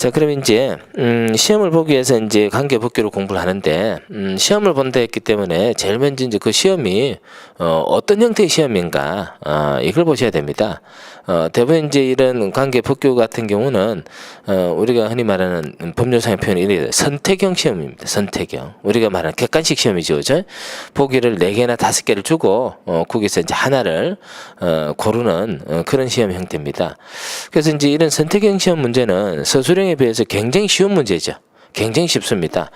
자, 그럼 이제 시험을 보기 위해서 이제 관계법규로 공부를 하는데 시험을 본다 했기 때문에 제일 먼저 이제 그 시험이 어떤 형태의 시험인가 이걸 보셔야 됩니다. 대부분 이제 이런 관계법규 같은 경우는 우리가 흔히 말하는 법률상의 표현이 이래요. 선택형 시험입니다. 선택형. 우리가 말하는 객관식 시험이죠, 그죠? 보기를 4개나 5개를 주고 거기서 이제 하나를 고르는 그런 시험 형태입니다. 그래서 이제 이런 선택형 시험 문제는 서술형에 비해서 굉장히 쉬운 문제죠. 굉장히 쉽습니다.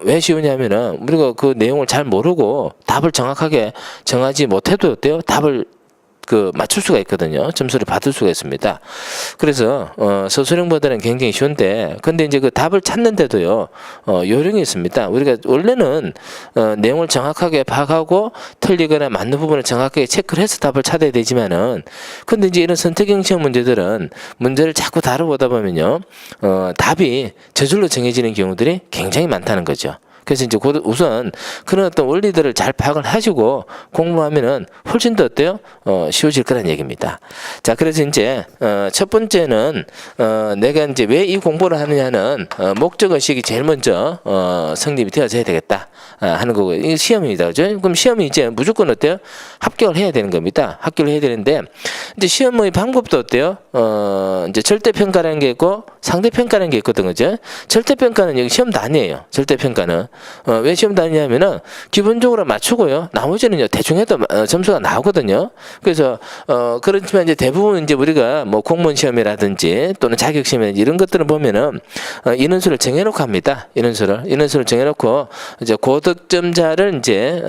왜 쉬우냐면은 우리가 그 내용을 잘 모르고 답을 정확하게 정하지 못해도 어때요? 답을 맞출 수가 있거든요. 점수를 받을 수가 있습니다. 그래서 서술형보다는 굉장히 쉬운데, 근데 이제 그 답을 찾는데도요 요령이 있습니다. 우리가 원래는 내용을 정확하게 파악하고 틀리거나 맞는 부분을 정확하게 체크를 해서 답을 찾아야 되지만은, 근데 이제 이런 선택형 시험 문제들은 문제를 자꾸 다뤄보다 보면요 답이 저절로 정해지는 경우들이 굉장히 많다는 거죠. 그래서 이제 우선 그런 어떤 원리들을 잘 파악을 하시고 공부하면은 훨씬 더 어때요? 쉬워질 거란 얘기입니다. 자, 그래서 이제 첫 번째는 내가 이제 왜 이 공부를 하느냐는 목적의식이 제일 먼저 성립이 되어져야 되겠다 하는 거고요. 이 시험입니다, 그죠? 그럼 시험이 이제 무조건 어때요? 합격을 해야 되는 겁니다. 합격을 해야 되는데, 이제 시험의 방법도 어때요? 이제 절대평가라는 게 있고 상대평가라는 게 있거든, 그죠? 절대평가는 여기 시험도 아니에요. 절대평가는 왜 시험도 아니냐면은 기본적으로 맞추고요. 나머지는요 대충 해도 점수가 나오거든요. 그래서 그렇지만 이제 대부분 이제 우리가 뭐 공무원 시험이라든지 또는 자격 시험이라든지 이런 것들을 보면은 인원수를 정해놓고 합니다. 인원수를 정해놓고 이제 고득점자를 이제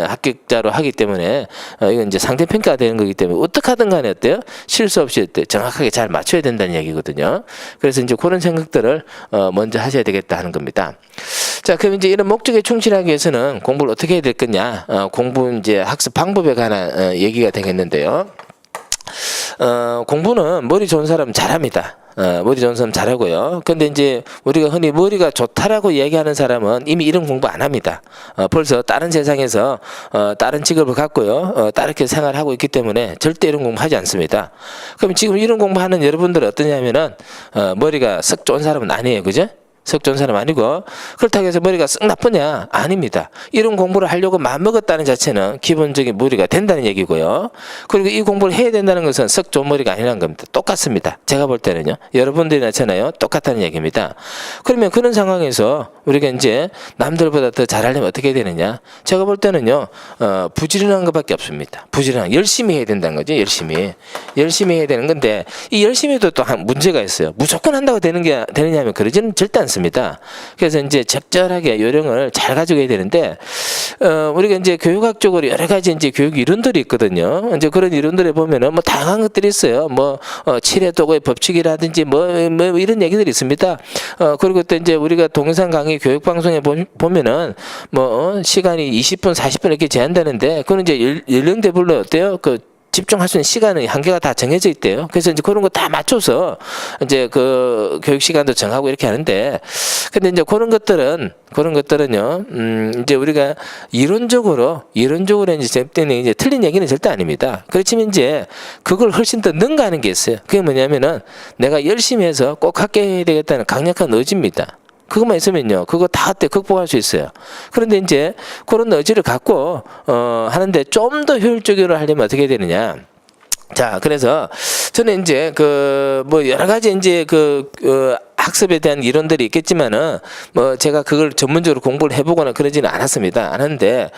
합격자로 하기 때문에 이건 이제 상대평가가 되는 거기 때문에 어떻게 하든 간에 어때요? 실수 없이 정확하게 잘 맞춰야 된다는 얘기거든요. 그래서 이제 그런 생각들을 먼저 하셔야 되겠다 하는 겁니다. 자, 그럼 이제 이런 목적에 충실하기 위해서는 공부를 어떻게 해야 될 거냐? 공부 이제 학습 방법에 관한 얘기가 되겠는데요. 공부는 머리 좋은 사람은 잘합니다. 머리 좋은 사람 잘하고요. 근데 이제 우리가 흔히 머리가 좋다라고 얘기하는 사람은 이미 이런 공부 안 합니다. 벌써 다른 세상에서 다른 직업을 갖고요. 다르게 생활하고 있기 때문에 절대 이런 공부 하지 않습니다. 그럼 지금 이런 공부하는 여러분들은 어떠냐면은 머리가 썩 좋은 사람은 아니에요. 그죠? 썩 좋은 사람 아니고, 그렇다고 해서 머리가 썩 나쁘냐? 아닙니다. 이런 공부를 하려고 마음먹었다는 자체는 기본적인 머리가 된다는 얘기고요. 그리고 이 공부를 해야 된다는 것은 썩 좋은 머리가 아니라는 겁니다. 똑같습니다. 제가 볼 때는요. 여러분들이 나잖아요. 똑같다는 얘기입니다. 그러면 그런 상황에서 우리가 이제 남들보다 더 잘하려면 어떻게 해야 되느냐? 제가 볼 때는요. 부지런한 것밖에 없습니다. 열심히 해야 된다는 거죠. 열심히 해야 되는 건데, 이 열심히도 또 한 문제가 있어요. 무조건 한다고 되느냐면 그러지는 절대 않습니다. 그래서 이제 적절하게 요령을 잘 가지고 해야 되는데, 우리가 이제 교육학적으로 여러 가지 이제 교육 이론들이 있거든요. 이제 그런 이론들에 보면은 뭐 다양한 것들이 있어요. 뭐 칠해도구의 법칙이라든지 뭐 이런 얘기들이 있습니다. 그리고 또 이제 우리가 동영상 강의 교육 방송에 보면은 뭐 시간이 20분, 40분 이렇게 제한되는데, 그건 이제 연령대별로 어때요? 집중할 수 있는 시간의 한계가 다 정해져 있대요. 그래서 이제 그런 거 다 맞춰서 이제 그 교육 시간도 정하고 이렇게 하는데, 근데 이제 그런 것들은요, 이제 우리가 이론적으로 이제 틀린 얘기는 절대 아닙니다. 그렇지만 이제 그걸 훨씬 더 능가하는 게 있어요. 그게 뭐냐면은 내가 열심히 해서 꼭 합격해야 되겠다는 강력한 의지입니다. 그것만 있으면요, 그거 다 극복할 수 있어요. 그런데 이제 그런 의지를 갖고 하는데 좀 더 효율적으로 하려면 어떻게 해야 되느냐? 자, 그래서 저는 이제 뭐 여러 가지 이제 학습에 대한 이론들이 있겠지만은 뭐 제가 그걸 전문적으로 공부를 해보거나 그러지는 않았습니다. 않았는데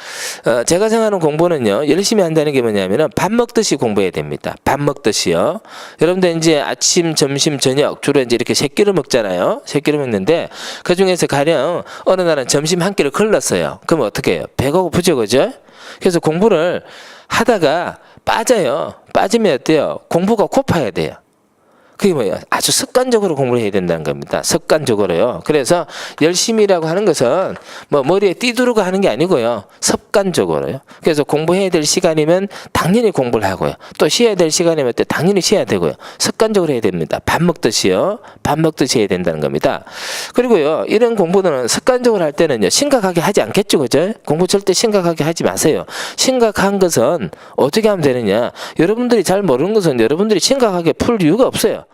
제가 생각하는 공부는요, 열심히 한다는 게 뭐냐면은 밥 먹듯이 공부해야 됩니다. 밥 먹듯이요. 여러분들 이제 아침, 점심, 저녁 주로 이제 이렇게 세 끼를 먹잖아요. 세 끼를 먹는데 그 중에서 가령 어느 날은 점심 한 끼를 걸렀어요. 그럼 어떻게 해요? 배가 고프죠, 그죠? 그래서 공부를 하다가 빠져요. 빠지면 어때요? 공부가 고파야 돼요. 그게 뭐예요? 아주 습관적으로 공부를 해야 된다는 겁니다. 습관적으로요. 그래서 열심히라고 하는 것은 뭐 머리에 띠두르고 하는 게 아니고요. 습관적으로요. 그래서 공부해야 될 시간이면 당연히 공부를 하고요. 또 쉬어야 될 시간이면 또 당연히 쉬어야 되고요. 습관적으로 해야 됩니다. 밥 먹듯이요. 밥 먹듯이 해야 된다는 겁니다. 그리고요, 이런 공부는 습관적으로 할 때는요, 심각하게 하지 않겠죠, 그죠? 공부 절대 심각하게 하지 마세요. 심각한 것은 어떻게 하면 되느냐? 여러분들이 잘 모르는 것은 여러분들이 심각하게 풀 이유가 없어요.